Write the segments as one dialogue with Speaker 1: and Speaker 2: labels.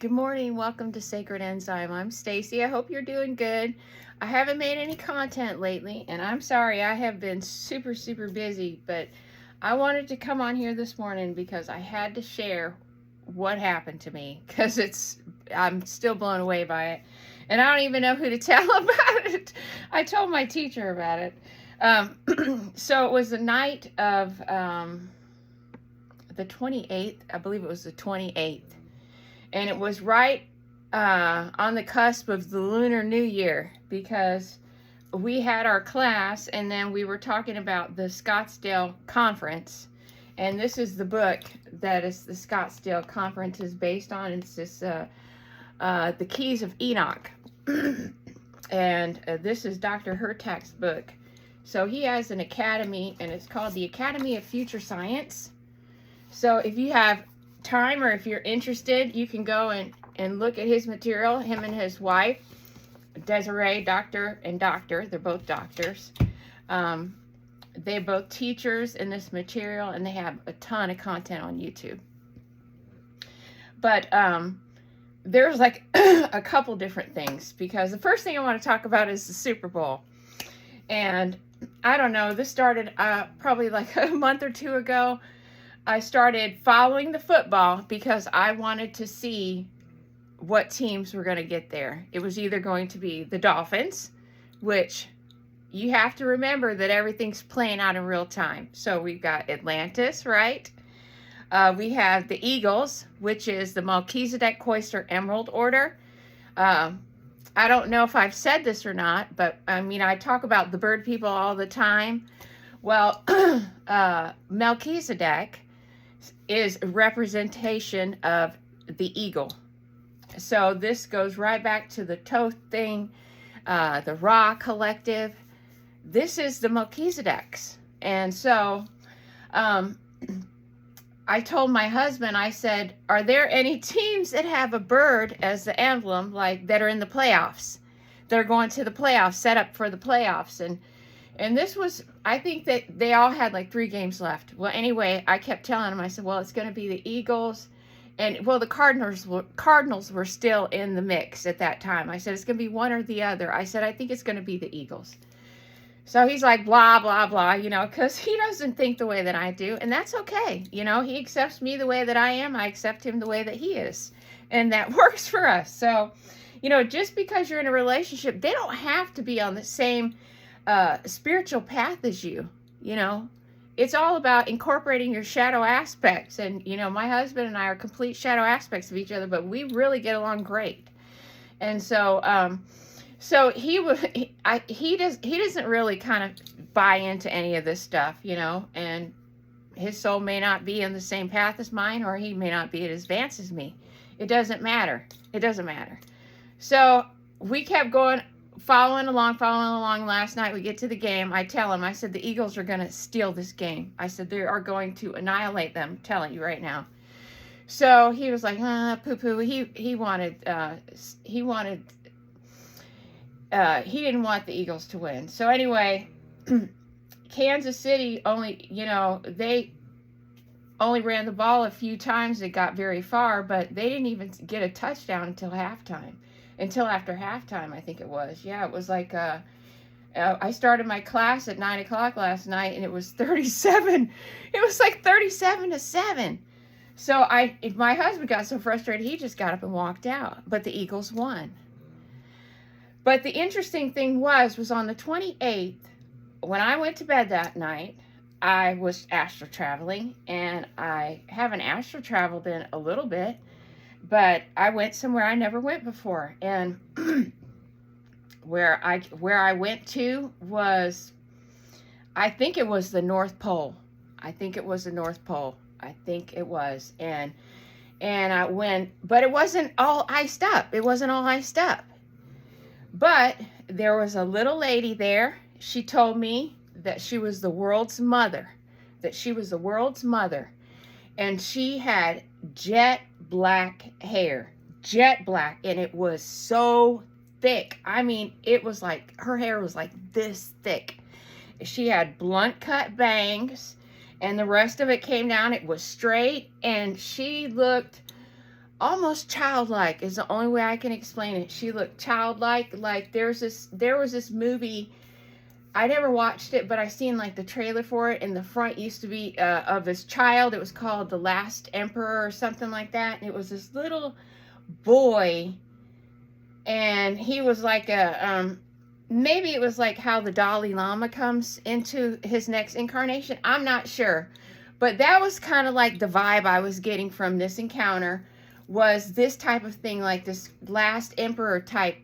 Speaker 1: Good morning. Welcome to Sacred Enzyme. I'm Stacy. I hope you're doing good. I haven't made any content lately, and I'm sorry. I have been super busy, but I wanted to come on here this morning because I had to share what happened to me because I'm still blown away by it, and I don't even know who to tell about it. I told my teacher about it. So it was the night of the 28th. I believe it was the 28th. And it was right on the cusp of the Lunar New Year because we had our class and then we were talking about the Scottsdale Conference. And this is the book that is the Scottsdale Conference is based on. It's this, The Keys of Enoch. And this is Dr. Hurtak's book. So he has an academy and it's called the Academy of Future Science. So if you have time or if you're interested, you can go and look at his material. Him and his wife, Desiree, doctor, they're both doctors. They're both teachers in this material and they have a ton of content on YouTube. But there's like a couple different things because the first thing I want to talk about is the Super Bowl. And I don't know, this started probably like a month or two ago. I started following the football because I wanted to see what teams were going to get there. It was either going to be the Dolphins, which you have to remember that everything's playing out in real time. So we've got Atlantis, right? We have the Eagles, which is the Melchizedek Cloister Emerald Order. I don't know if I've said this or not, but I mean, I talk about the bird people all the time. Well, Melchizedek is a representation of the eagle. So this goes right back to the Toth thing, the Ra collective. This is the Melchizedeks. And so I told my husband, I said, are there any teams that have a bird as the emblem, like that are in the playoffs? They're going to the playoffs, set up for the playoffs. And this was, I think that they all had like 3 games left. Well, anyway, I kept telling him, I said, well, it's going to be the Eagles. And, well, the Cardinals were still in the mix at that time. I said, it's going to be one or the other. I said, I think it's going to be the Eagles. So he's like, blah, blah, blah, because he doesn't think the way that I do. And that's okay. He accepts me the way that I am. I accept him the way that he is. And that works for us. So, just because you're in a relationship, they don't have to be on the same spiritual path as you. It's all about incorporating your shadow aspects. And my husband and I are complete shadow aspects of each other, but we really get along great. And so he doesn't really kind of buy into any of this stuff, and his soul may not be in the same path as mine, or he may not be as advanced as me. It doesn't matter. So we kept going, following along. Last night we get to the game. I tell him, I said, the Eagles are going to steal this game. I said, they are going to annihilate them. I'm telling you right now. So he was like, poo-poo. He didn't want the Eagles to win. So anyway, Kansas City they only ran the ball a few times. It got very far, but they didn't even get a touchdown until halftime. Until after halftime, I think it was. Yeah, it was like, I started my class at 9 o'clock last night, and it was 37. It was like 37-7. So my husband got so frustrated, he just got up and walked out. But the Eagles won. But the interesting thing was on the 28th, when I went to bed that night, I was astral traveling, and I haven't astral traveled in a little bit. But I went somewhere I never went before, and where I went to was, I think it was the North Pole. And I went, but it wasn't all iced up. But there was a little lady there. She told me that she was the world's mother. And she had jet black hair, and it was so thick. I mean, it was like, her hair was like this thick. She had blunt cut bangs, and the rest of it came down. It was straight, and she looked almost childlike is the only way I can explain it. She looked childlike. Like there was this movie. I never watched it, but I seen like the trailer for it, and the front used to be of this child. It was called The Last Emperor or something like that. And it was this little boy, and he was like a maybe it was like how the Dalai Lama comes into his next incarnation. I'm not sure, but that was kind of like the vibe I was getting from this encounter. Was this type of thing, like this Last Emperor type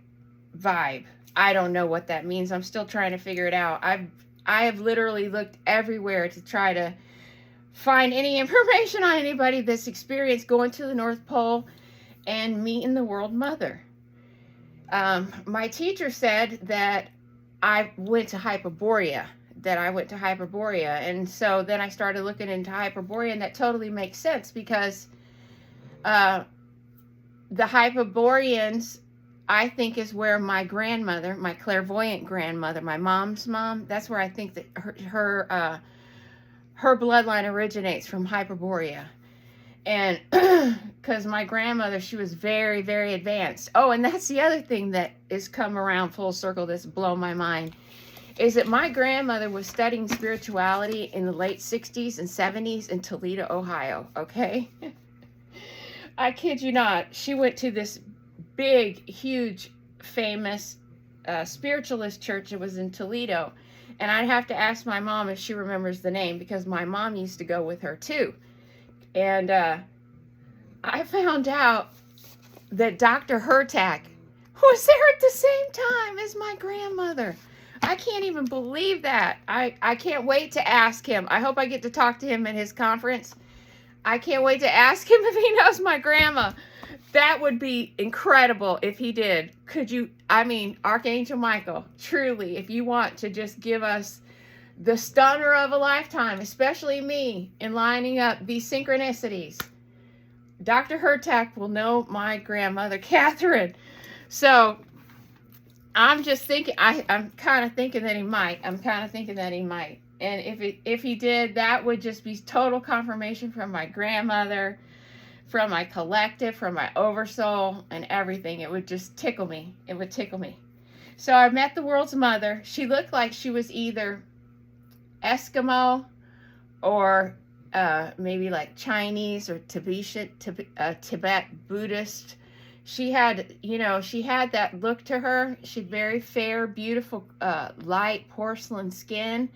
Speaker 1: vibe. I don't know what that means. I'm still trying to figure it out. I have literally looked everywhere to try to find any information on anybody that's experienced going to the North Pole and meeting the World Mother. My teacher said that I went to Hyperborea, and so then I started looking into Hyperborea, and that totally makes sense because the Hyperboreans, I think, is where my grandmother, my clairvoyant grandmother, my mom's mom, that's where I think that her bloodline originates, from Hyperborea. And because my grandmother, she was very, very advanced. Oh, and that's the other thing that is come around full circle that's blown my mind, is that my grandmother was studying spirituality in the late 60s and 70s in Toledo, Ohio, okay? I kid you not. She went to this big, huge, famous spiritualist church. It was in Toledo. And I'd have to ask my mom if she remembers the name, because my mom used to go with her too. And I found out that Dr. Hurtak was there at the same time as my grandmother. I can't even believe that. I can't wait to ask him. I hope I get to talk to him at his conference. I can't wait to ask him if he knows my grandma. That would be incredible if he did. Could you, I mean, Archangel Michael, truly, if you want to just give us the stunner of a lifetime, especially me, in lining up these synchronicities, Dr. Hurtak will know my grandmother, Catherine. So I'm just thinking, I'm kind of thinking that he might. And if he did, that would just be total confirmation from my grandmother, from my collective, from my oversoul, and everything. It would just tickle me. It would tickle me. So I met the world's mother. She looked like she was either Eskimo or maybe like Chinese or Tibet Buddhist. She had, she had that look to her. She had very fair, beautiful, light porcelain skin.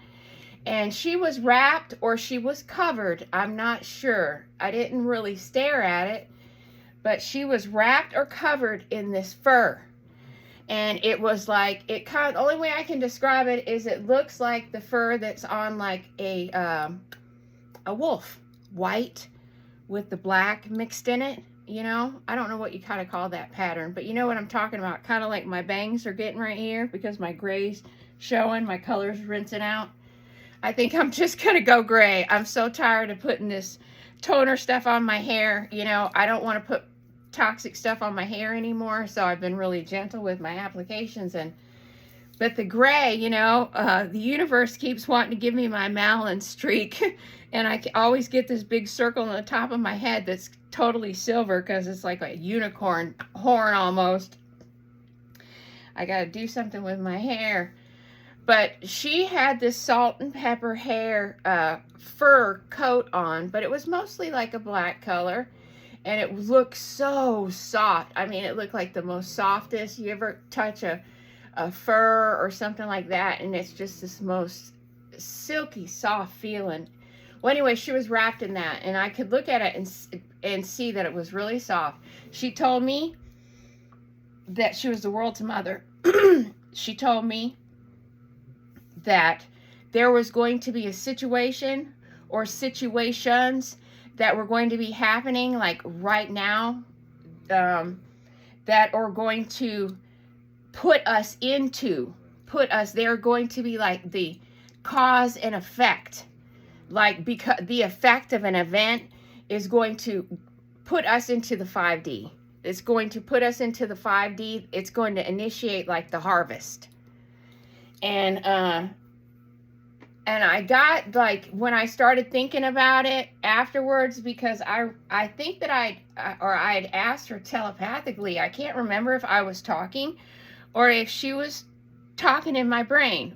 Speaker 1: And she was wrapped, or she was covered. I'm not sure. I didn't really stare at it. But she was wrapped or covered in this fur. And it was like, the only way I can describe it is it looks like the fur that's on like a wolf. White with the black mixed in it. I don't know what you kind of call that pattern. But you know what I'm talking about. Kind of like my bangs are getting right here because my gray's showing. My color's rinsing out. I think I'm just going to go gray. I'm so tired of putting this toner stuff on my hair. I don't want to put toxic stuff on my hair anymore. So I've been really gentle with my applications. But the gray, the universe keeps wanting to give me my Malin streak. And I always get this big circle on the top of my head that's totally silver because it's like a unicorn horn almost. I got to do something with my hair. But she had this salt and pepper hair fur coat on, but it was mostly like a black color. And it looked so soft. I mean, it looked like the most softest. You ever touch a fur or something like that, and it's just this most silky, soft feeling. Well, anyway, she was wrapped in that, and I could look at it and see that it was really soft. She told me that she was the world's mother. She told me that there was going to be a situation or situations that were going to be happening like right now, that are going to they're going to be like the cause and effect, like because the effect of an event is going to put us into the 5D. It's going to put us into the 5D. It's going to initiate like the harvest. And And I got, like, when I started thinking about it afterwards, because I think that I'd asked her telepathically. I can't remember if I was talking or if she was talking in my brain.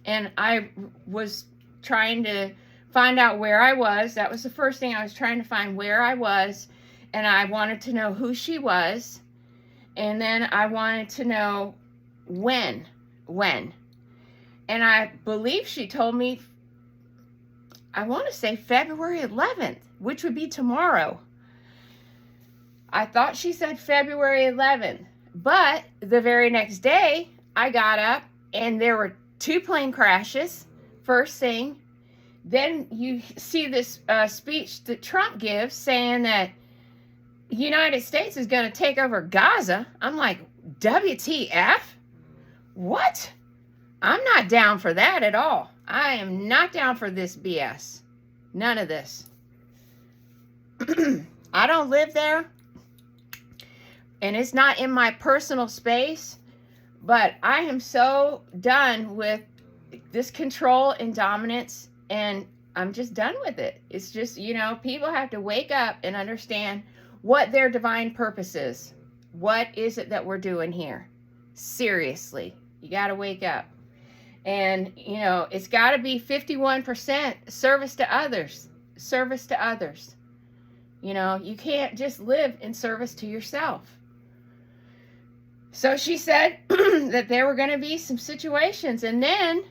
Speaker 1: And I was trying to find out where I was. That was the first thing. I was trying to find where I was, and I wanted to know who she was, and then I wanted to know when. And I believe she told me, I want to say February 11th, which would be tomorrow. I thought she said February 11th, but the very next day I got up and there were 2 plane crashes, first thing. Then you see this speech that Trump gives saying that the United States is going to take over Gaza. I'm like, WTF? What? I'm not down for that at all. I am not down for this BS. None of this. I don't live there, and it's not in my personal space, but I am so done with this control and dominance, and I'm just done with it. It's just, people have to wake up and understand what their divine purpose is. What is it that we're doing here? Seriously, you got to wake up. And, it's got to be 51% service to others. Service to others. You can't just live in service to yourself. So she said that there were going to be some situations. And then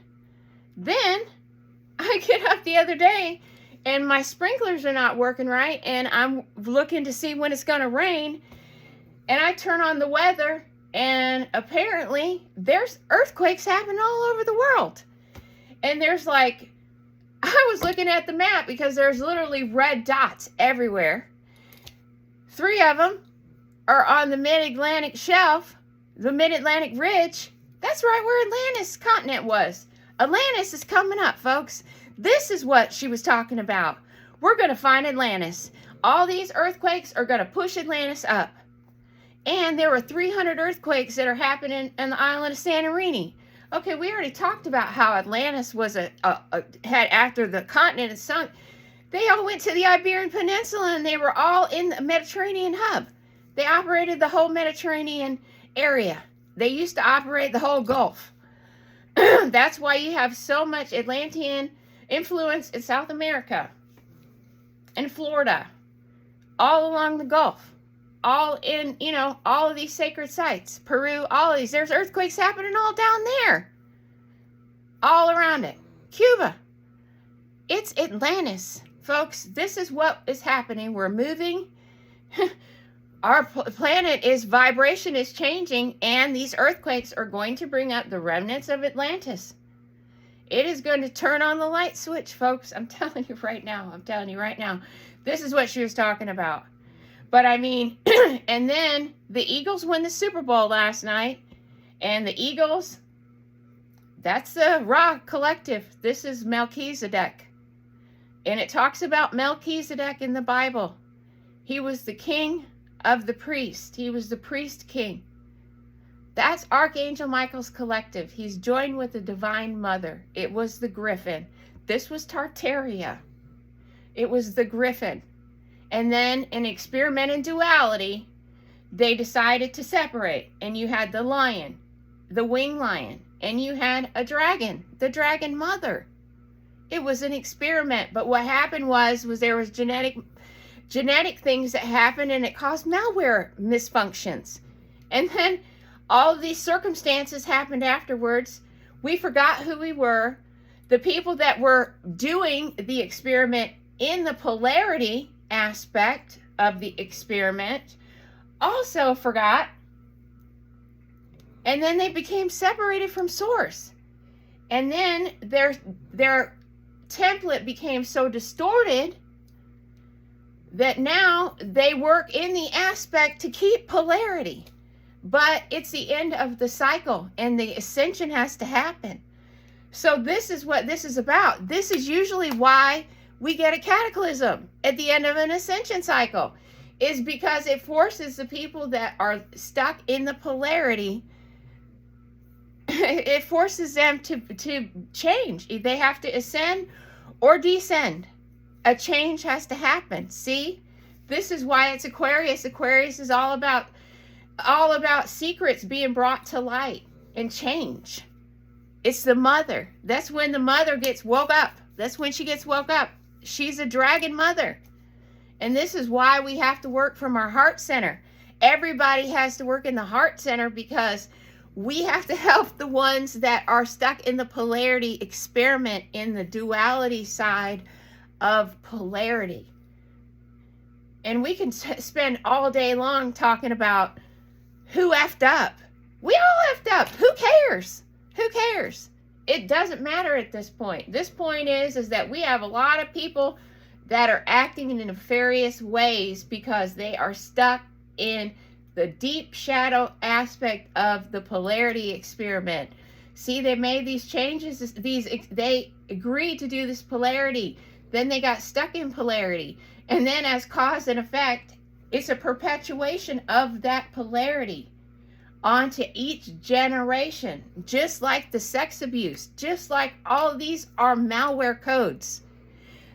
Speaker 1: I get up the other day and my sprinklers are not working right. And I'm looking to see when it's going to rain. And I turn on the weather. And apparently, there's earthquakes happening all over the world. And there's I was looking at the map because there's literally red dots everywhere. 3 of them are on the mid-Atlantic shelf, the mid-Atlantic ridge. That's right where Atlantis continent was. Atlantis is coming up, folks. This is what she was talking about. We're going to find Atlantis. All these earthquakes are going to push Atlantis up. And there were 300 earthquakes that are happening on the island of Santorini. Okay, we already talked about how Atlantis was had after the continent had sunk. They all went to the Iberian Peninsula and they were all in the Mediterranean hub. They operated the whole Mediterranean area. They used to operate the whole Gulf. That's why you have so much Atlantean influence in South America and Florida, all along the Gulf. All in, all of these sacred sites. Peru, all of these. There's earthquakes happening all down there. All around it. Cuba. It's Atlantis. Folks, this is what is happening. We're moving. Our planet vibration is changing, and these earthquakes are going to bring up the remnants of Atlantis. It is going to turn on the light switch, folks. I'm telling you right now. This is what she was talking about. But I mean, and then the Eagles win the Super Bowl last night. And the Eagles, that's the Ra collective. This is Melchizedek. And it talks about Melchizedek in the Bible. He was the king of the priest. He was the priest king. That's Archangel Michael's collective. He's joined with the Divine Mother. It was the Griffin. This was Tartaria. It was the Griffin. And then in experiment in duality, they decided to separate. And you had the lion, the winged lion, and you had a dragon, the dragon mother. It was an experiment. But what happened was there was genetic things that happened, and it caused malware misfunctions. And then all of these circumstances happened afterwards. We forgot who we were. The people that were doing the experiment in the polarity aspect of the experiment also forgot, and then they became separated from source, and then their template became so distorted that now they work in the aspect to keep polarity, but it's the end of the cycle and the ascension has to happen. So this is what this is about. This is usually why we get a cataclysm at the end of an ascension cycle, is because it forces the people that are stuck in the polarity it forces them to change. They have to ascend or descend. A change has to happen. See, this is why it's Aquarius. Aquarius is all about secrets being brought to light and change. It's the mother. That's when the mother gets woke up. That's when she gets woke up. She's a dragon mother. And this is why we have to work from our heart center. Everybody has to work in the heart center, because we have to help the ones that are stuck in the polarity experiment, in the duality side of polarity. And we can spend all day long talking about who effed up. We all effed up. Who cares? Who cares? It doesn't matter at this point. This point is that we have a lot of people that are acting in nefarious ways because they are stuck in the deep shadow aspect of the polarity experiment. See, they made these changes, they agreed to do this polarity. Then they got stuck in polarity. And then as cause and effect, it's a perpetuation of that polarity onto each generation. Just like the sex abuse, just like all of these are malware codes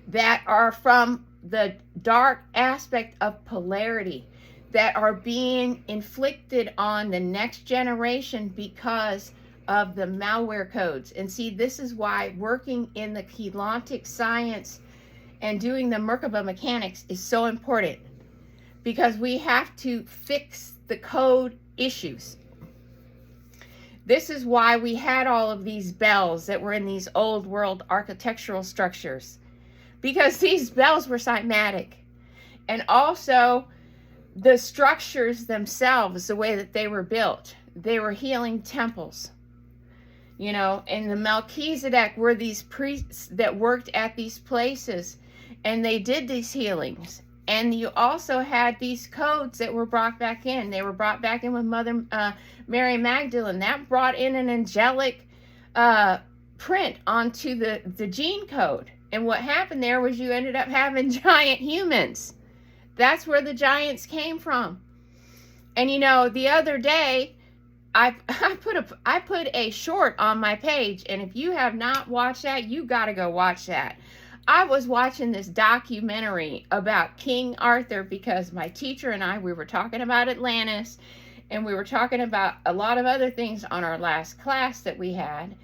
Speaker 1: that are from the dark aspect of polarity, that are being inflicted on the next generation because of the malware codes. And see, this is why working in the Keylontic science and doing the Merkaba mechanics is so important, because we have to fix the code issues. This is why we had all of these bells that were in these old world architectural structures, because these bells were cymatic. And also the structures themselves, the way that they were built, they were healing temples. You know, and the Melchizedek were these priests that worked at these places, and they did these healings. And you also had these codes that were brought back in. They were brought back in with Mother Mary Magdalene. That brought in an angelic print onto the gene code. And what happened there was you ended up having giant humans. That's where the giants came from. And you know, the other day, I put a short on my page, and if you have not watched that, you got to go watch that. I was watching this documentary about King Arthur because my teacher and I, we were talking about Atlantis, and we were talking about a lot of other things on our last class that we had.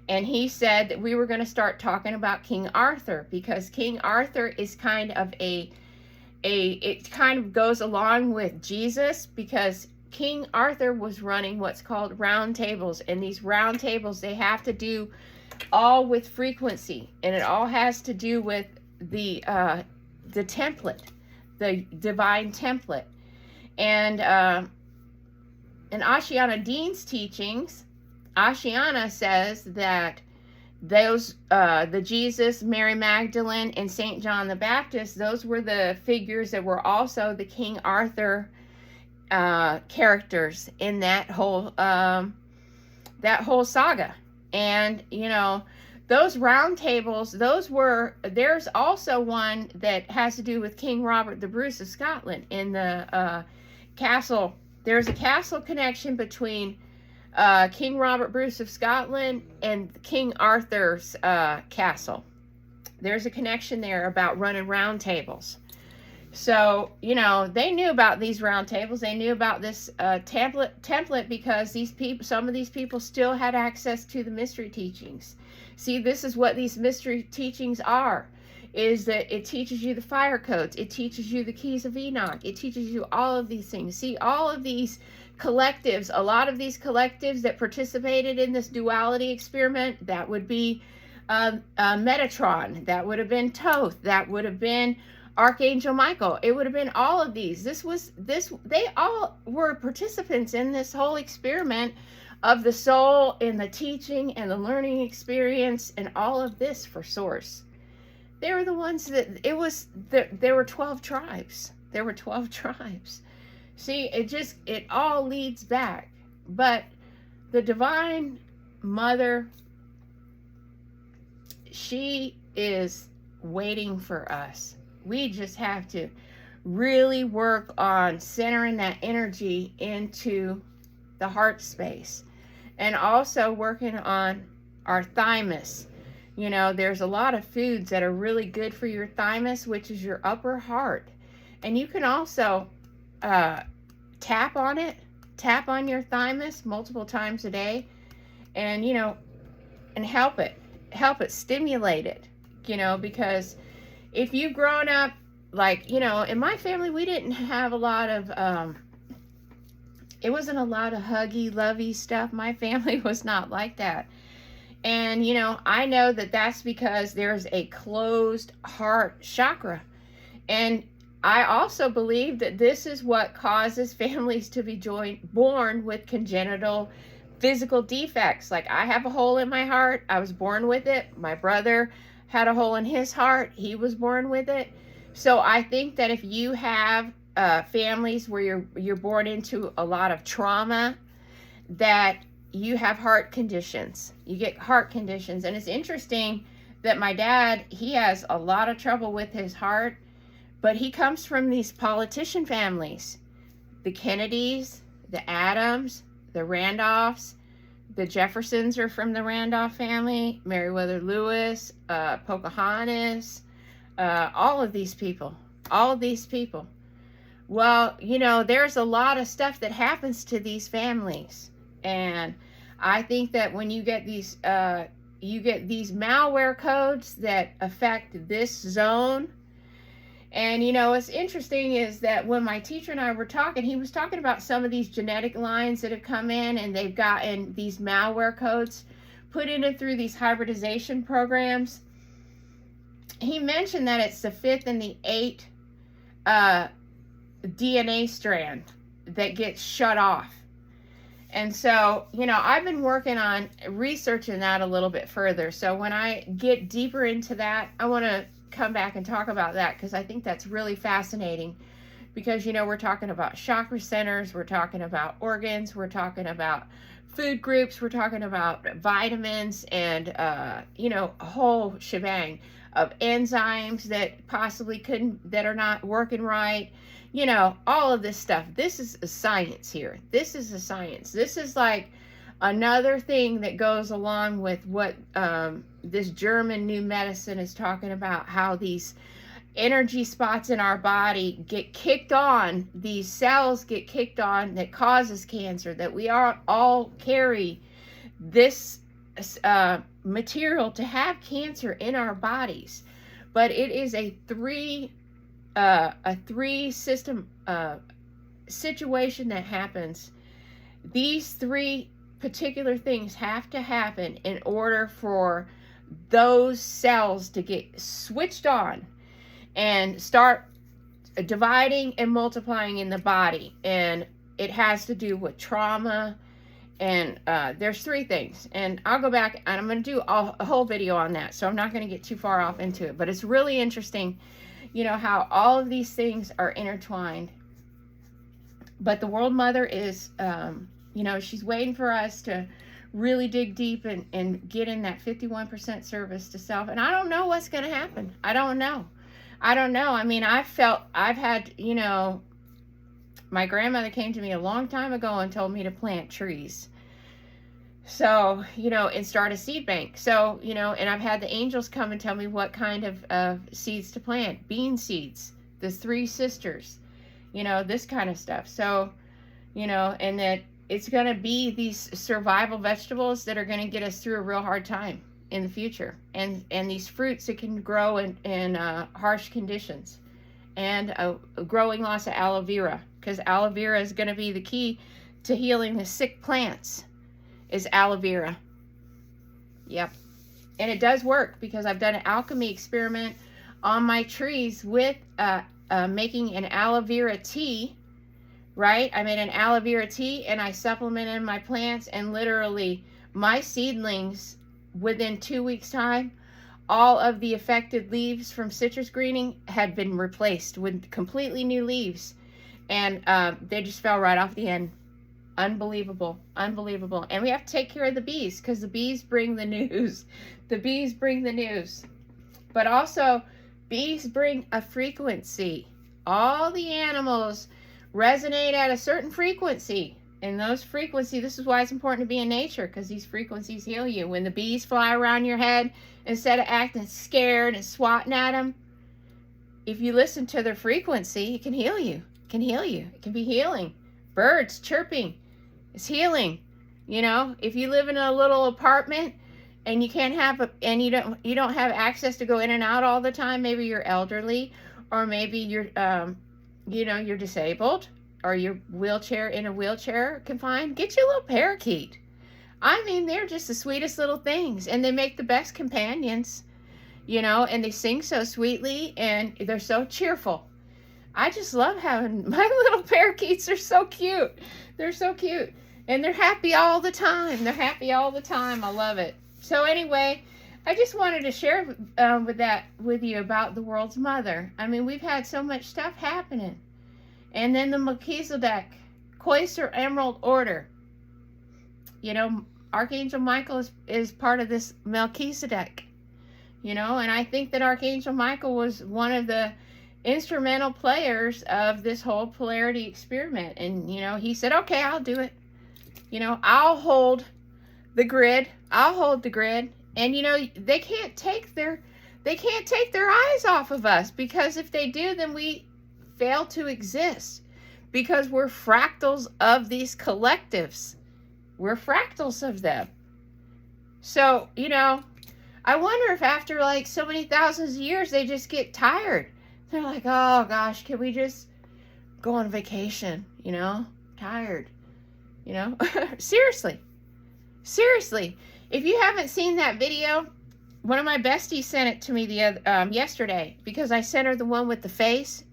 Speaker 1: And he said that we were going to start talking about King Arthur, because King Arthur is kind of it kind of goes along with Jesus, because King Arthur was running what's called round tables, and these round tables, they have to do all with frequency, and it all has to do with the template, the divine template. And in Ashiana Dean's teachings, Ashiana says that those the Jesus, Mary Magdalene, and Saint John the Baptist, those were the figures that were also the King Arthur characters in that whole saga. And you know, those round tables, there's also one that has to do with King Robert the Bruce of Scotland in the castle. There's a castle connection between King Robert Bruce of Scotland and King Arthur's castle. There's a connection there about running round tables. So, you know, they knew about these round tables. They knew about this template because these people, some of these people still had access to the mystery teachings. See, this is what these mystery teachings are, is that it teaches you the fire codes. It teaches you the keys of Enoch. It teaches you all of these things. See, all of these collectives, a lot of these collectives that participated in this duality experiment, that would be Metatron, that would have been Toth, that would have been Archangel Michael. It would have been all of these. They all were participants in this whole experiment of the soul and the teaching and the learning experience and all of this for Source. They were the ones that there were 12 tribes. There were 12 tribes. See, it all leads back. But the Divine Mother, she is waiting for us. We just have to really work on centering that energy into the heart space. and also working on our thymus. You know, there's a lot of foods that are really good for your thymus, which is your upper heart. And you can also tap on it, tap on your thymus multiple times a day, and, you know, and help it stimulate it, you know, because if you've grown up, like, you know, in my family, we didn't have a lot of, it wasn't a lot of huggy, lovey stuff. My family was not like that. And, you know, I know that that's because there's a closed heart chakra. And I also believe that this is what causes families to be born with congenital physical defects. Like, I have a hole in my heart. I was born with it. My brother had a hole in his heart. He was born with it. So I think that if you have families where you're born into a lot of trauma, that you have heart conditions. You get heart conditions. And it's interesting that my dad, he has a lot of trouble with his heart, but he comes from these politician families. The Kennedys, the Adams, the Randolphs, the Jeffersons are from the Randolph family, Meriwether Lewis, Pocahontas, all of these people. Well, you know, there's a lot of stuff that happens to these families. And I think that when you get these malware codes that affect this zone. And, you know, what's interesting is that when my teacher and I were talking, he was talking about some of these genetic lines that have come in, and they've gotten these malware codes put in through these hybridization programs. He mentioned that it's the 5th and the 8th DNA strand that gets shut off. And so, you know, I've been working on researching that a little bit further. So when I get deeper into that, I want to come back and talk about that, because I think that's really fascinating. Because, you know, we're talking about chakra centers, we're talking about organs, we're talking about food groups, we're talking about vitamins, and, you know, a whole shebang of enzymes that possibly that are not working right. You know, all of this stuff. This is a science here. This is a science. This is like another thing that goes along with what this German new medicine is talking about, how these energy spots in our body get kicked on, these cells get kicked on that causes cancer, that we all carry this material to have cancer in our bodies. But it is a three system situation that happens. These 3 particular things have to happen in order for those cells to get switched on and start dividing and multiplying in the body. And it has to do with trauma. And there's 3 things, and I'll go back and I'm going to do a whole video on that, so I'm not going to get too far off into it. But it's really interesting, you know, how all of these things are intertwined. But the World Mother is, you know, she's waiting for us to really dig deep and get in that 51% service to self. And I don't know what's going to happen. I don't know. I mean, I've had, you know, my grandmother came to me a long time ago and told me to plant trees. So, you know, and start a seed bank. So, you know, and I've had the angels come and tell me what kind of seeds to plant. Bean seeds, the 3 sisters, you know, this kind of stuff. So, you know, and that it's going to be these survival vegetables that are going to get us through a real hard time in the future. And these fruits that can grow in harsh conditions. And growing lots of aloe vera, because aloe vera is going to be the key to healing the sick plants, is aloe vera. Yep. And it does work, because I've done an alchemy experiment on my trees with making an aloe vera tea, right? I made an aloe vera tea and I supplemented my plants, and literally my seedlings, within 2 weeks time, all of the affected leaves from citrus greening had been replaced with completely new leaves. And they just fell right off the end. Unbelievable. Unbelievable. And we have to take care of the bees, because the bees bring the news. The bees bring the news. But also, bees bring a frequency. All the animals resonate at a certain frequency. And those frequencies, this is why it's important to be in nature, because these frequencies heal you. When the bees fly around your head, instead of acting scared and swatting at them, if you listen to their frequency, it can heal you. It can heal you. It can be healing. Birds chirping is healing. You know, if you live in a little apartment and you can't have you don't have access to go in and out all the time, maybe you're elderly, or maybe you're you're disabled, or you're in a wheelchair confined, get you a little parakeet. I mean, they're just the sweetest little things, and they make the best companions, and they sing so sweetly, and they're so cheerful. I just love having my little parakeets. They're so cute. They're so cute. And they're happy all the time. They're happy all the time. I love it. So anyway, I just wanted to share with you about the world's mother. I mean, we've had so much stuff happening. And then the Melchizedek Cloister Emerald Order. Archangel Michael is part of this Melchizedek. And I think that Archangel Michael was one of the instrumental players of this whole polarity experiment. And, he said, okay, I'll do it. I'll hold the grid. I'll hold the grid. And, they can't take their eyes off of us, because if they do, then we fail to exist, because we're fractals of these collectives. We're fractals of them. So, I wonder if after like so many thousands of years, they just get tired. They're like, oh gosh, can we just go on vacation? Tired. Seriously. If you haven't seen that video, one of my besties sent it to me yesterday, because I sent her the one with the face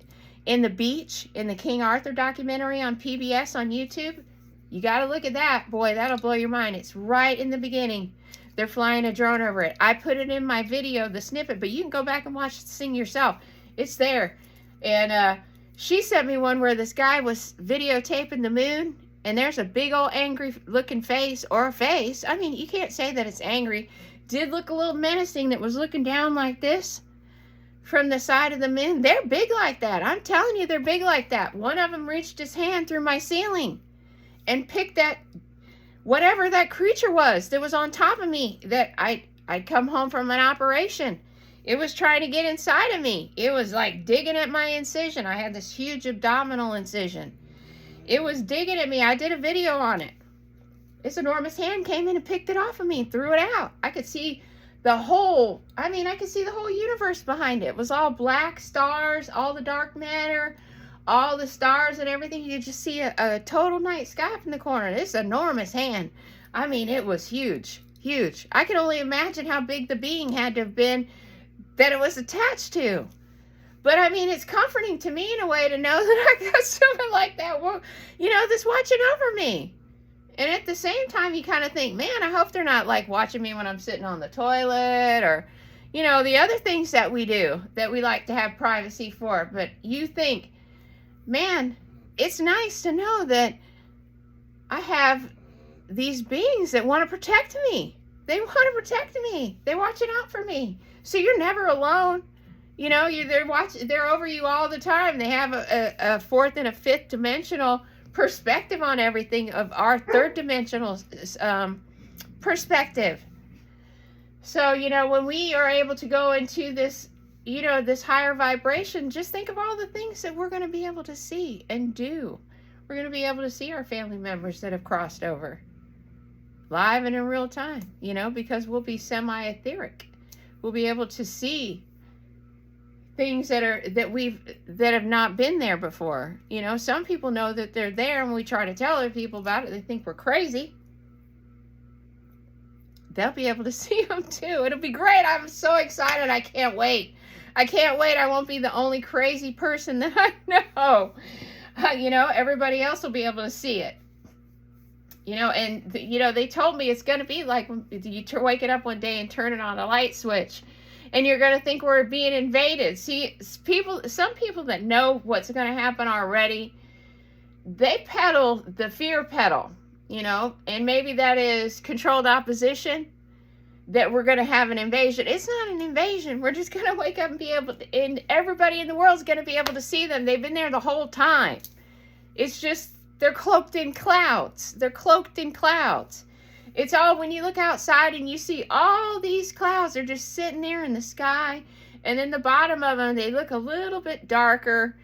Speaker 1: in the beach in the King Arthur documentary on PBS on YouTube. You got to look at that. Boy, that'll blow your mind. It's right in the beginning. They're flying a drone over it. I put it in my video, the snippet, but you can go back and watch the thing yourself. It's there. And she sent me one where this guy was videotaping the moon, and there's a big old angry looking face, or a face. I mean, you can't say that it's angry. Did look a little menacing, that was looking down like this from the side of the moon. They're big like that. I'm telling you, they're big like that. One of them reached his hand through my ceiling and picked that, whatever that creature was that was on top of me, that I'd come home from an operation. It was trying to get inside of me. It was like digging at my incision. I had this huge abdominal incision. It was digging at me. I did a video on it. This enormous hand came in and picked it off of me and threw it out. I could see the whole universe behind it. It was all black stars, all the dark matter, all the stars and everything. You could just see a total night sky from the corner. This enormous hand. I mean, it was huge, huge. I can only imagine how big the being had to have been that it was attached to. But I mean, it's comforting to me in a way to know that I got someone like that, that's watching over me. And at the same time, you kind of think, man, I hope they're not like watching me when I'm sitting on the toilet, or, the other things that we do that we like to have privacy for. But you think, man, it's nice to know that I have these beings that want to protect me. They want to protect me. They're watching out for me. So you're never alone. They're over you all the time. They have a fourth and a fifth dimensional perspective on everything of our third dimensional perspective. So, when we are able to go into this, this higher vibration, just think of all the things that we're going to be able to see and do. We're going to be able to see our family members that have crossed over live and in real time, because we'll be semi-etheric. We'll be able to see things that have not been there before. Some people know that they're there, and when we try to tell other people about it, they think we're crazy. They'll be able to see them too. It'll be great. I'm so excited. I can't wait. I won't be the only crazy person that I know. Everybody else will be able to see it. They told me it's going to be like you waking up one day and turning on a light switch, and you're going to think we're being invaded. See, some people that know what's going to happen already, they pedal the fear pedal, and maybe that is controlled opposition, that we're going to have an invasion. It's not an invasion. We're just going to wake up and be able to, and everybody in the world is going to be able to see them. They've been there the whole time. It's just They're cloaked in clouds. They're cloaked in clouds. It's all, when you look outside and you see all these clouds, they're just sitting there in the sky. And then the bottom of them, they look a little bit darker.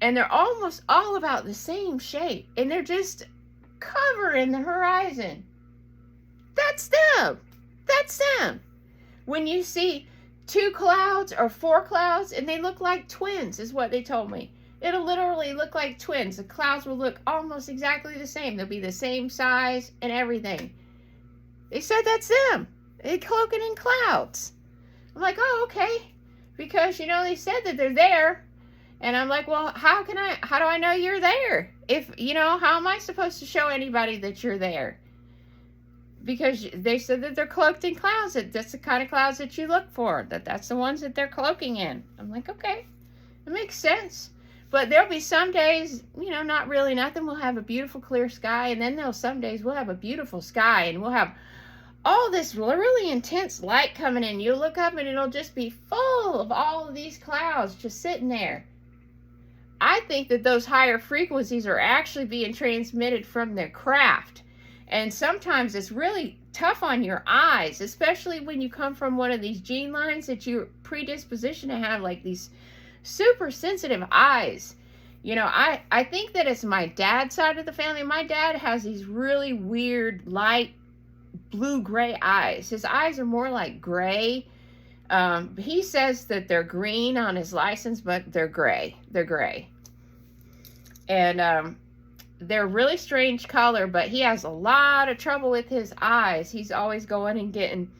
Speaker 1: And they're almost all about the same shape. And they're just covering the horizon. That's them. That's them. When you see 2 clouds or 4 clouds, and they look like twins, is what they told me. It'll literally look like twins. The clouds will look almost exactly the same. They'll be the same size and everything. They said that's them. They're cloaking in clouds. I'm like, oh, okay. Because, you know, they said that they're there. And I'm like, well, how do I know you're there? If, you know, how am I supposed to show anybody that you're there? Because they said that they're cloaked in clouds. That's the kind of clouds that you look for. That's the ones that they're cloaking in. I'm like, okay, it makes sense. But there'll be some days, you know, not really nothing. We'll have a beautiful clear sky. And then there'll some days we'll have a beautiful sky. And we'll have all this really intense light coming in. You'll look up and it'll just be full of all of these clouds just sitting there. I think that those higher frequencies are actually being transmitted from their craft. And sometimes it's really tough on your eyes, especially when you come from one of these gene lines that you're predispositioned to have like these super sensitive eyes. You know, I think that it's my dad's side of the family. My dad has these really weird light blue-gray eyes. His eyes are more like gray. He says that they're green on his license, but they're gray. They're gray. And they're really strange color, but he has a lot of trouble with his eyes. He's always going and getting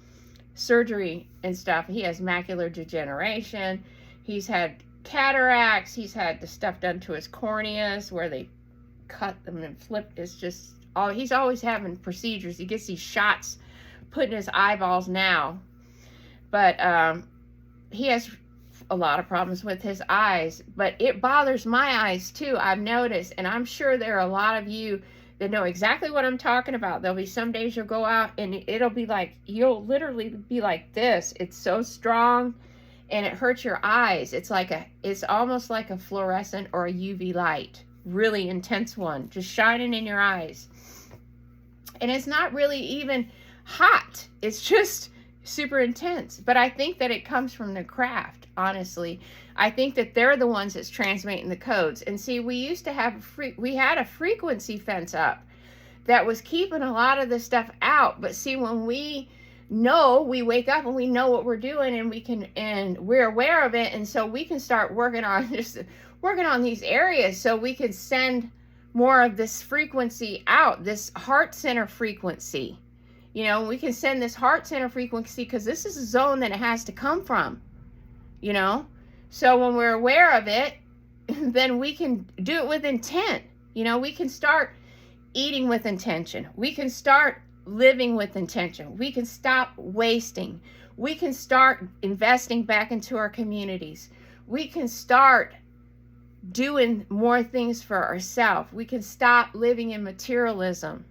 Speaker 1: surgery and stuff. He has macular degeneration. He's had cataracts. He's had the stuff done to his corneas where they cut them and flip. It's just, he's always having procedures. He gets these shots put in his eyeballs now. But he has a lot of problems with his eyes. But it bothers my eyes too, I've noticed. And I'm sure there are a lot of you that know exactly what I'm talking about. There'll be some days you'll go out and it'll be like, you'll literally be like this. It's so strong and it hurts your eyes. It's almost like a fluorescent or a UV light. Really intense one, just shining in your eyes. And it's not really even hot. It's just super intense. But I think that it comes from the craft, honestly. I think that they're the ones that's transmitting the codes. And see, we used to have we had a frequency fence up that was keeping a lot of the stuff out. But see, when we wake up and we know what we're doing and we're aware of it, and so we can start working on these areas so we can send more of this frequency out, this heart center frequency. You know, we can send this heart center frequency because this is a zone that it has to come from, you know. So when we're aware of it, then we can do it with intent. You know, we can start eating with intention. We can start living with intention. We can stop wasting. We can start investing back into our communities. We can start doing more things for ourselves. We can stop living in materialism.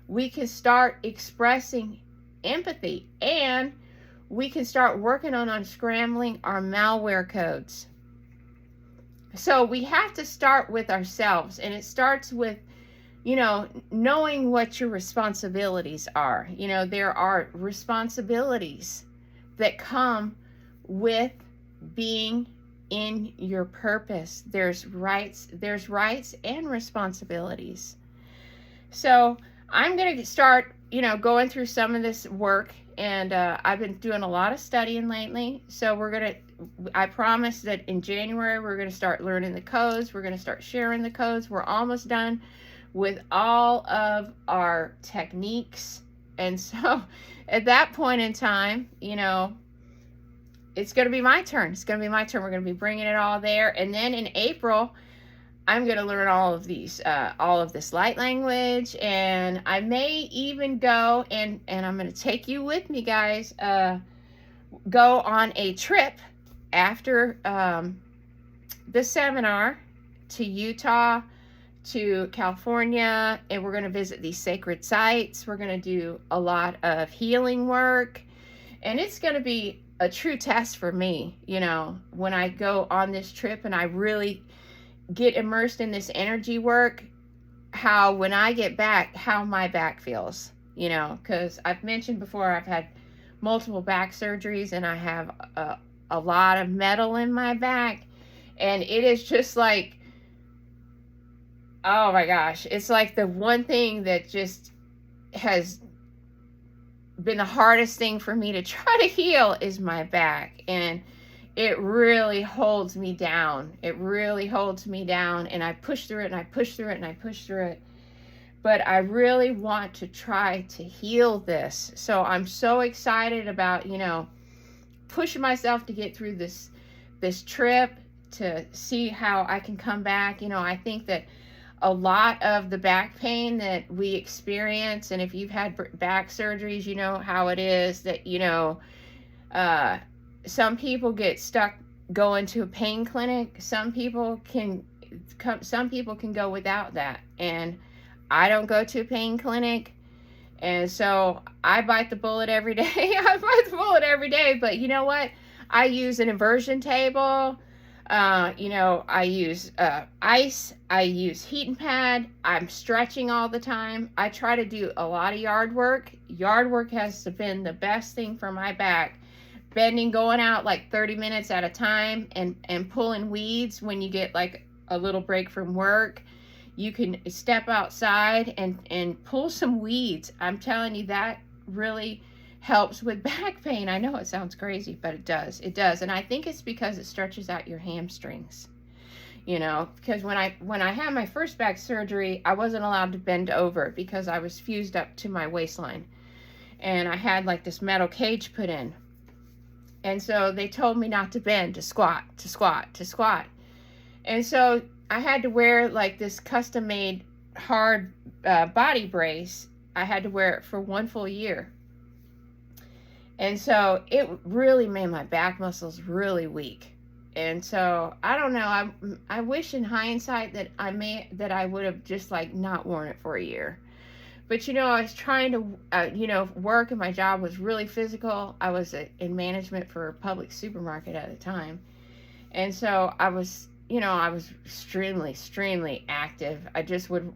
Speaker 1: We can start expressing empathy, and we can start working on unscrambling our malware codes. So we have to start with ourselves, and it starts with, you know, knowing what your responsibilities are. You know, there are responsibilities that come with being in your purpose. There's rights and responsibilities. So I'm going to start, you know, going through some of this work, and I've been doing a lot of studying lately. So I promise that in January, we're going to start learning the codes. We're going to start sharing the codes. We're almost done with all of our techniques. And so at that point in time, you know, it's going to be my turn. It's going to be my turn. We're going to be bringing it all there. And then in April, I'm going to learn all of this light language. And I may even go, and I'm going to take you with me, guys, go on a trip after the seminar to Utah, to California, and we're going to visit these sacred sites. We're going to do a lot of healing work, and it's going to be a true test for me, you know, when I go on this trip and I really get immersed in this energy work, how when I get back, how my back feels, you know, because I've mentioned before I've had multiple back surgeries and I have a lot of metal in my back, and it is just like, oh my gosh, it's like the one thing that just has been the hardest thing for me to try to heal is my back. And it really holds me down. It really holds me down, and I push through it and I push through it and I push through it. But I really want to try to heal this. So I'm so excited about, you know, pushing myself to get through this trip, to see how I can come back. You know, I think that a lot of the back pain that we experience, and if you've had back surgeries, you know how it is that, you know, some people get stuck going to a pain clinic. Some people can go without that. And I don't go to a pain clinic. And so I bite the bullet every day. I bite the bullet every day. But you know what? I use an inversion table. You know, I use ice. I use heating pad. I'm stretching all the time. I try to do a lot of yard work. Yard work has been the best thing for my back. Bending, going out like 30 minutes at a time, and pulling weeds when you get like a little break from work. You can step outside and pull some weeds. I'm telling you, that really helps with back pain. I know it sounds crazy, but it does. It does. And I think it's because it stretches out your hamstrings. You know, because when I had my first back surgery, I wasn't allowed to bend over because I was fused up to my waistline. And I had like this metal cage put in. And so they told me not to bend, to squat, to squat, to squat. And so I had to wear like this custom made hard body brace. I had to wear it for 1 full year. And so it really made my back muscles really weak. And so I don't know, I wish in hindsight that I would have just like not worn it for a year. But, you know, I was trying to, you know, work, and my job was really physical. I was in management for a public supermarket at the time. And so I was, you know, I was extremely active.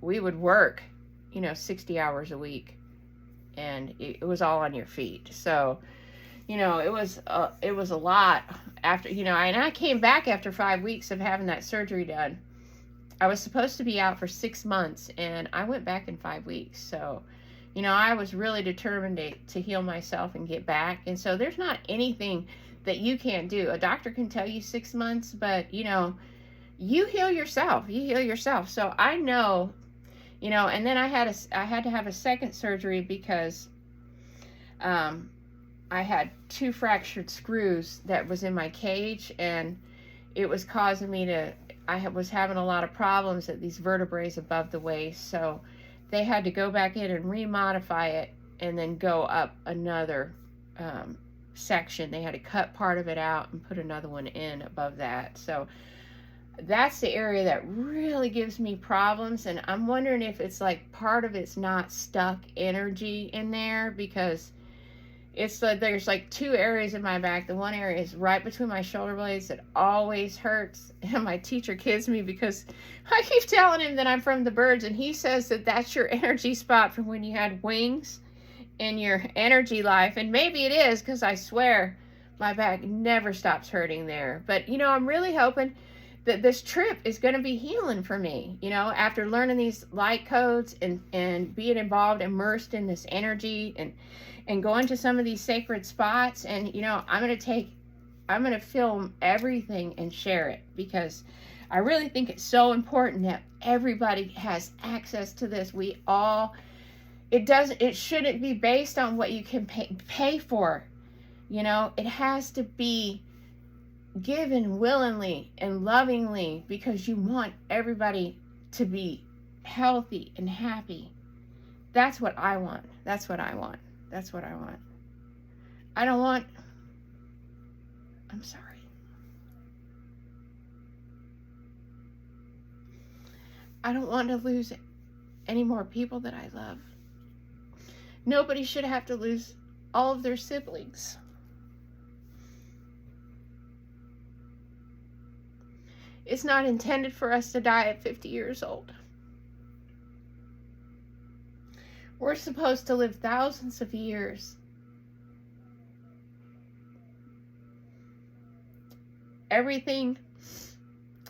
Speaker 1: We would work, you know, 60 hours a week, and it was all on your feet. So, you know, it was a lot after, you know, and I came back after 5 weeks of having that surgery done. I was supposed to be out for 6 months, and I went back in 5 weeks. So, you know, I was really determined to heal myself and get back. And so there's not anything that you can't do. A doctor can tell you 6 months, but, you know, you heal yourself. You heal yourself. So I know, you know, and then I had to have a second surgery because I had 2 fractured screws that was in my cage, and it was causing me to, I was having a lot of problems at these vertebrae above the waist. So they had to go back in and remodify it and then go up another section. They had to cut part of it out and put another one in above that. So that's the area that really gives me problems. And I'm wondering if it's like part of it's not stuck energy in there, because it's like there's like 2 areas in my back. The one area is right between my shoulder blades that always hurts. And my teacher kids me because I keep telling him that I'm from the birds, and he says that that's your energy spot from when you had wings in your energy life. And maybe it is, because I swear my back never stops hurting there. But, you know, I'm really hoping that this trip is going to be healing for me, you know, after learning these light codes and being involved, immersed in this energy, and going to some of these sacred spots. And, you know, I'm going to film everything and share it, because I really think it's so important that everybody has access to this. It shouldn't be based on what you can pay for. You know, it has to be given willingly and lovingly, because you want everybody to be healthy and happy. That's what I want. That's what I want. That's what I want. I'm sorry. I don't want to lose any more people that I love. Nobody should have to lose all of their siblings. It's not intended for us to die at 50 years old. We're supposed to live thousands of years. Everything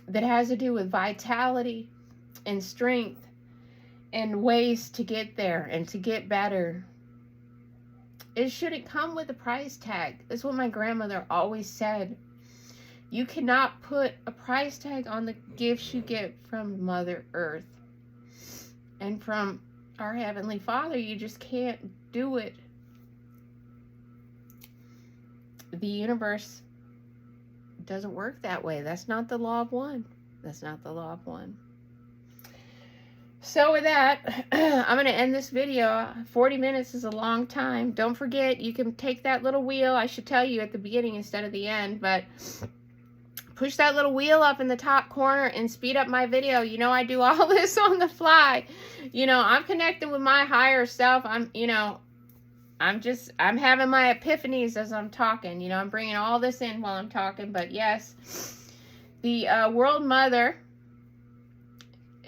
Speaker 1: that has to do with vitality and strength and ways to get there and to get better, it shouldn't come with a price tag. That's what my grandmother always said. You cannot put a price tag on the gifts you get from Mother Earth and from our Heavenly Father. You just can't do it. The universe doesn't work that way. That's not the law of one. That's not the law of one. So with that, I'm going to end this video. 40 minutes is a long time. Don't forget, you can take that little wheel. I should tell you at the beginning instead of the end, but push that little wheel up in the top corner and speed up my video. You know, I do all this on the fly. You know, I'm connecting with my higher self. I'm having my epiphanies as I'm talking. You know, I'm bringing all this in while I'm talking. But yes, the World Mother,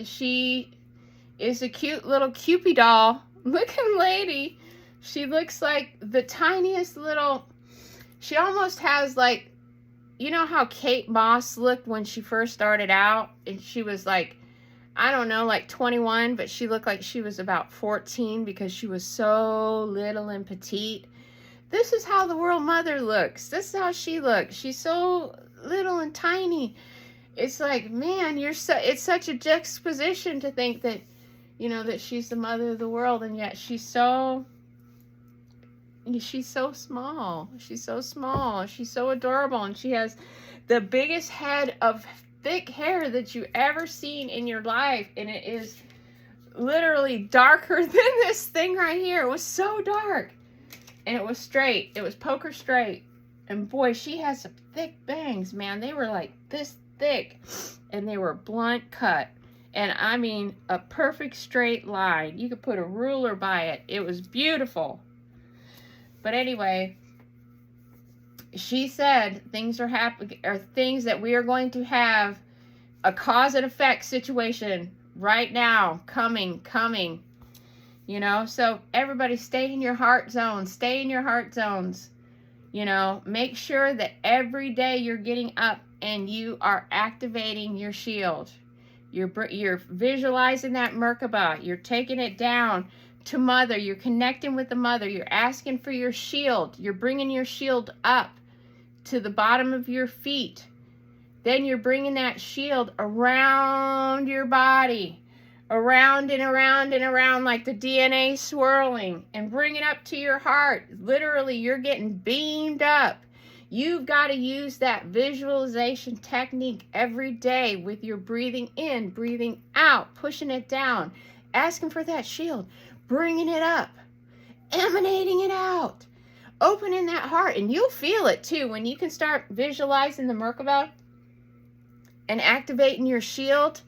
Speaker 1: she is a cute little Cupid doll looking lady. She looks like the tiniest little, she almost has like, you know how Kate Moss looked when she first started out? And she was like, I don't know, like 21, but she looked like she was about 14 because she was so little and petite. This is how the World Mother looks. This is how she looks. She's so little and tiny. It's like, man, it's such a juxtaposition to think that, you know, that she's the mother of the world, and yet she's so small. She's so small. She's so adorable, and she has the biggest head of thick hair that you ever seen in your life, and it is literally darker than this thing right here. It was so dark, and it was straight. It was poker straight, and boy, she has some thick bangs, man. They were like this thick, and they were blunt cut, and I mean a perfect straight line. You could put a ruler by it. It was beautiful. But anyway, she said things are happening, or things that we are going to have a cause and effect situation right now, coming, you know. So everybody stay in your heart zone, stay in your heart zones, you know. Make sure that every day you're getting up and you are activating your shield. You're visualizing that Merkaba. You're taking it down to Mother. You're connecting with the Mother. You're asking for your shield. You're bringing your shield up to the bottom of your feet. Then you're bringing that shield around your body, around and around and around, like the DNA swirling, and bring it up to your heart. Literally, you're getting beamed up. You've got to use that visualization technique every day with your breathing in, breathing out, pushing it down, asking for that shield, bringing it up, emanating it out, opening that heart. And you'll feel it too when you can start visualizing the Merkaba and activating your shield.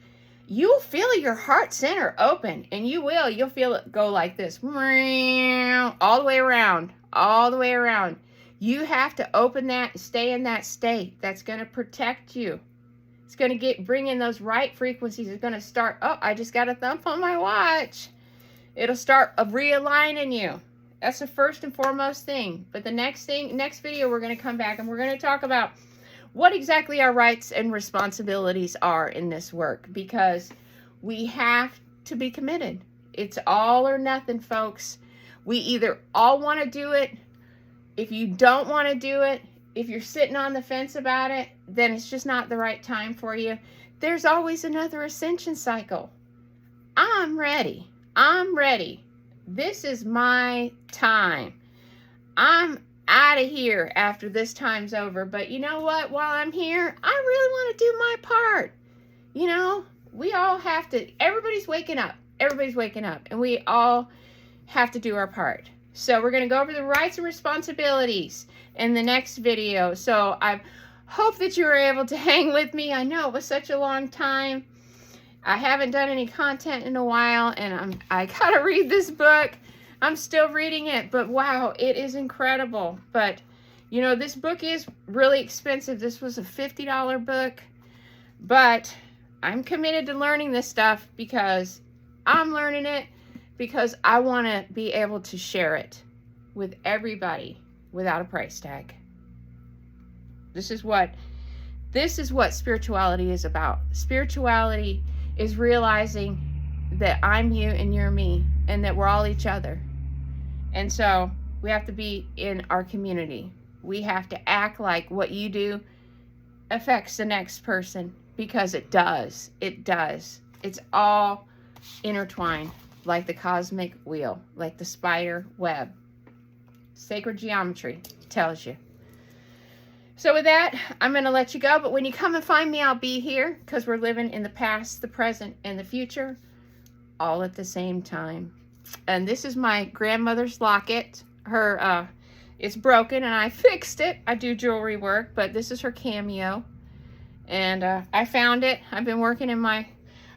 Speaker 1: You'll feel your heart center open, and you'll feel it go like this, all the way around, all the way around. You have to open that, stay in that state. That's going to protect you. It's going to bring in those right frequencies. It's going to start, oh, I just got a thump on my watch. It'll start realigning you. That's the first and foremost thing. But the next video, we're going to come back and we're going to talk about what exactly our rights and responsibilities are in this work, because we have to be committed. It's all or nothing, folks. We either all want to do it. If you don't want to do it, if you're sitting on the fence about it, then it's just not the right time for you. There's always another ascension cycle. I'm ready. I'm ready. This is my time. I'm out of here after this time's over. But you know what? While I'm here, I really want to do my part. You know, we all have to. Everybody's waking up. Everybody's waking up. And we all have to do our part. So we're going to go over the rights and responsibilities in the next video. So I hope that you were able to hang with me. I know it was such a long time. I haven't done any content in a while, and I got to read this book. I'm still reading it, but wow, it is incredible. But, you know, this book is really expensive. This was a $50 book, but I'm committed to learning this stuff because I'm learning it, because I want to be able to share it with everybody without a price tag. This is what spirituality is about. Spirituality is realizing that I'm you and you're me, and that we're all each other. And so we have to be in our community. We have to act like what you do affects the next person, because it does. It does. It's all intertwined, like the cosmic wheel, like the spider web. Sacred geometry tells you. So with that, I'm going to let you go. But when you come and find me, I'll be here, because we're living in the past, the present, and the future, all at the same time. And this is my grandmother's locket. It's broken, and I fixed it. I do jewelry work, but this is her cameo. And I found it. I've been working in my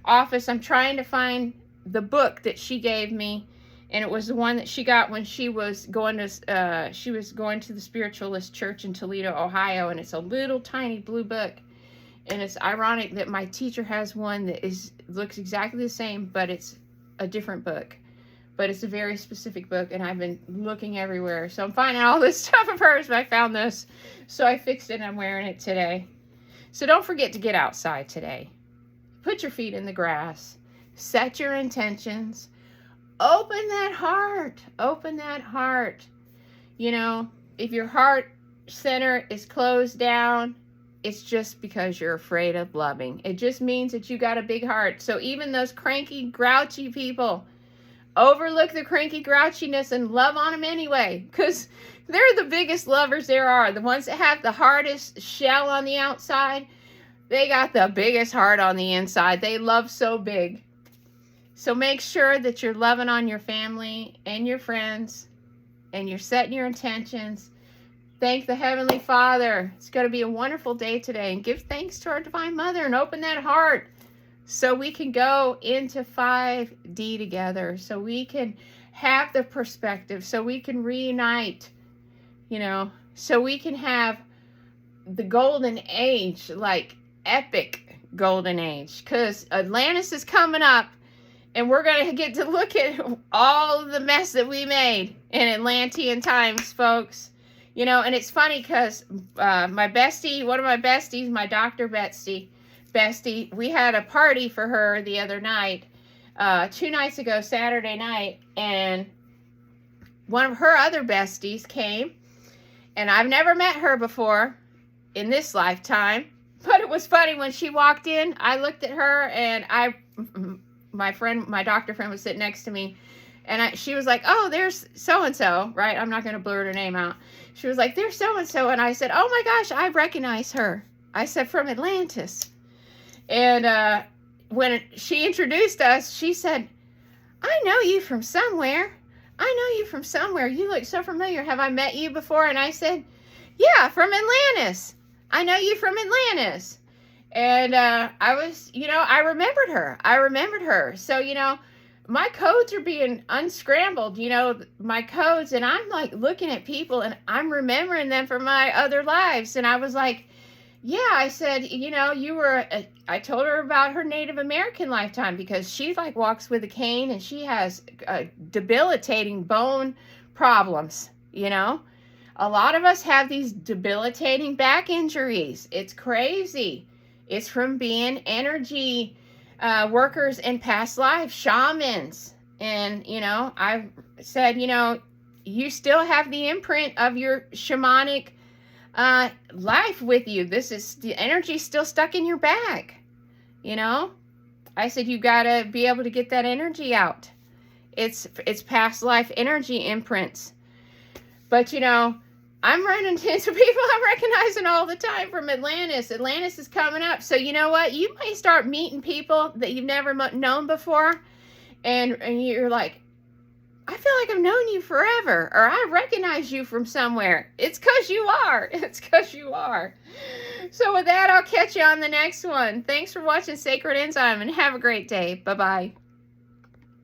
Speaker 1: office. I'm trying to find the book that she gave me, and it was the one that she got when she was going to the Spiritualist Church in Toledo, Ohio. And it's a little tiny blue book, and it's ironic that my teacher has one that looks exactly the same, but it's a different book. But it's a very specific book, and I've been looking everywhere. So I'm finding all this stuff of hers, but I found this. So I fixed it, and I'm wearing it today. So don't forget to get outside today. Put your feet in the grass. Set your intentions. Open that heart. Open that heart. You know, if your heart center is closed down, it's just because you're afraid of loving. It just means that you got a big heart. So even those cranky, grouchy people, overlook the cranky grouchiness and love on them anyway, because they're the biggest lovers there are. The ones that have the hardest shell on the outside, they got the biggest heart on the inside. They love so big. So make sure that you're loving on your family and your friends, and you're setting your intentions. Thank the Heavenly Father. It's going to be a wonderful day today, and give thanks to our Divine Mother, and open that heart, so we can go into 5D together, so we can have the perspective, so we can reunite, you know, so we can have the golden age, like epic golden age, because Atlantis is coming up, and we're going to get to look at all of the mess that we made in Atlantean times, folks. You know, and it's funny because my bestie, one of my besties, my Dr. Bestie, we had a party for her the other night, 2 nights ago, Saturday night, and one of her other besties came, and I've never met her before in this lifetime, but it was funny when she walked in. I looked at her, and my doctor friend was sitting next to me, and she was like, "Oh, there's so-and-so," right? I'm not going to blurt her name out. She was like, "There's so-and-so," and I said, "Oh my gosh, I recognize her." I said, "From Atlantis." And when she introduced us, she said, "I know you from somewhere. I know you from somewhere. You look so familiar. Have I met you before?" And I said, "Yeah, from Atlantis. I know you from Atlantis." And I was, you know, I remembered her. So, you know, my codes are being unscrambled, you know, my codes. And I'm like looking at people, and I'm remembering them from my other lives. And I was like, yeah, I said, you know, I told her about her Native American lifetime, because she like walks with a cane, and she has debilitating bone problems, you know. A lot of us have these debilitating back injuries. It's crazy. It's from being energy workers in past lives, shamans. And, you know, I said, you know, you still have the imprint of your shamanic life with you. This is the energy still stuck in your back, you know. I said, you got to be able to get that energy out. It's past life energy imprints. But, you know, I'm running into people I'm recognizing all the time from Atlantis. Atlantis is coming up. So you know what? You might start meeting people that you've never known before. And you're like, I feel like I've known you forever. Or I recognize you from somewhere. It's because you are. It's because you are. So with that, I'll catch you on the next one. Thanks for watching Sacred Enzyme, and have a great day. Bye-bye.